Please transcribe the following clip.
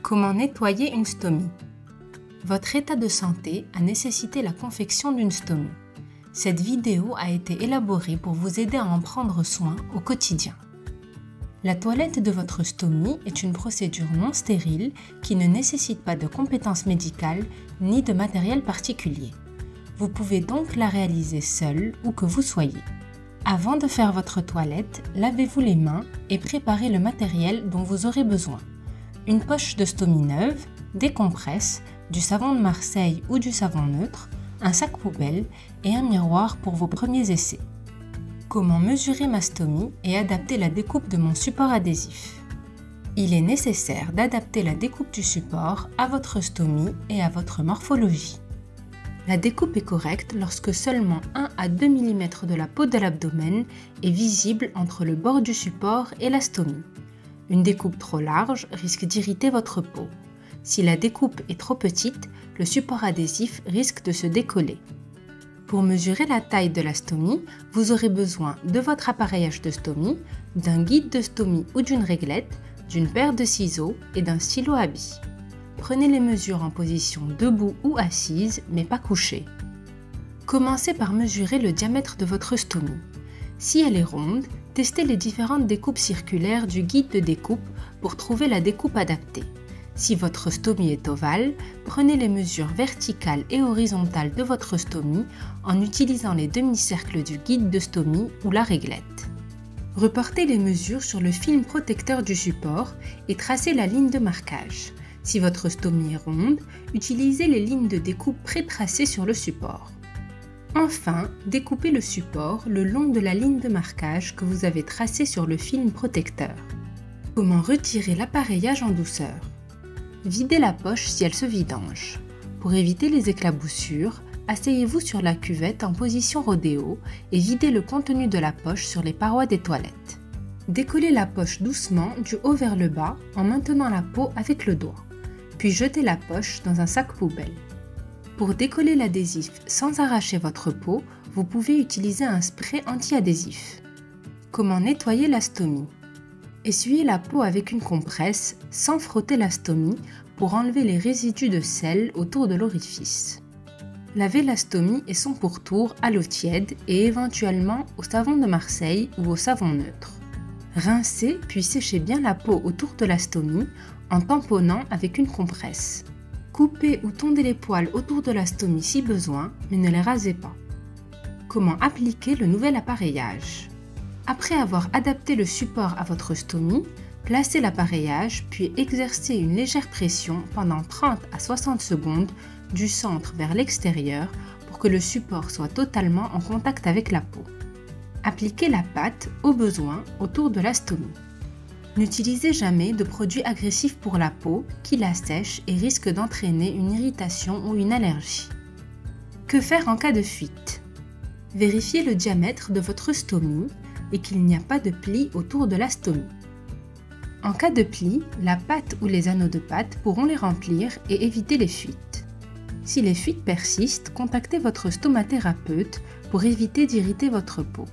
Comment nettoyer une stomie? Votre état de santé a nécessité la confection d'une stomie. Cette vidéo a été élaborée pour vous aider à en prendre soin au quotidien. La toilette de votre stomie est une procédure non stérile qui ne nécessite pas de compétences médicales ni de matériel particulier. Vous pouvez donc la réaliser seul où que vous soyez. Avant de faire votre toilette, lavez-vous les mains et préparez le matériel dont vous aurez besoin. Une poche de stomie neuve, des compresses, du savon de Marseille ou du savon neutre, un sac poubelle et un miroir pour vos premiers essais. Comment mesurer ma stomie et adapter la découpe de mon support adhésif? Il est nécessaire d'adapter la découpe du support à votre stomie et à votre morphologie. La découpe est correcte lorsque seulement 1 à 2 mm de la peau de l'abdomen est visible entre le bord du support et la stomie. Une découpe trop large risque d'irriter votre peau. Si la découpe est trop petite, le support adhésif risque de se décoller. Pour mesurer la taille de la stomie, vous aurez besoin de votre appareillage de stomie, d'un guide de stomie ou d'une réglette, d'une paire de ciseaux et d'un stylo à billes. Prenez les mesures en position debout ou assise, mais pas couchée. Commencez par mesurer le diamètre de votre stomie. Si elle est ronde, testez les différentes découpes circulaires du guide de découpe pour trouver la découpe adaptée. Si votre stomie est ovale, prenez les mesures verticales et horizontales de votre stomie en utilisant les demi-cercles du guide de stomie ou la réglette. Reportez les mesures sur le film protecteur du support et tracez la ligne de marquage. Si votre stomie est ronde, utilisez les lignes de découpe pré-tracées sur le support. Enfin, découpez le support le long de la ligne de marquage que vous avez tracée sur le film protecteur. Comment retirer l'appareillage en douceur? Videz la poche si elle se vidange. Pour éviter les éclaboussures, asseyez-vous sur la cuvette en position rodéo et videz le contenu de la poche sur les parois des toilettes. Décollez la poche doucement du haut vers le bas en maintenant la peau avec le doigt, puis jetez la poche dans un sac poubelle. Pour décoller l'adhésif sans arracher votre peau, vous pouvez utiliser un spray anti-adhésif. Comment nettoyer la stomie? Essuyez la peau avec une compresse sans frotter la stomie pour enlever les résidus de sel autour de l'orifice. Lavez la stomie et son pourtour à l'eau tiède et éventuellement au savon de Marseille ou au savon neutre. Rincez puis séchez bien la peau autour de la stomie en tamponnant avec une compresse. Coupez ou tondez les poils autour de la stomie si besoin, mais ne les rasez pas. Comment appliquer le nouvel appareillage? Après avoir adapté le support à votre stomie, placez l'appareillage puis exercez une légère pression pendant 30 à 60 secondes du centre vers l'extérieur pour que le support soit totalement en contact avec la peau. Appliquez la pâte au besoin autour de la stomie. N'utilisez jamais de produits agressifs pour la peau qui la sèchent et risquent d'entraîner une irritation ou une allergie. Que faire en cas de fuite? Vérifiez le diamètre de votre stomie et qu'il n'y a pas de plis autour de la stomie. En cas de plis, la pâte ou les anneaux de pâte pourront les remplir et éviter les fuites. Si les fuites persistent, contactez votre stomathérapeute pour éviter d'irriter votre peau.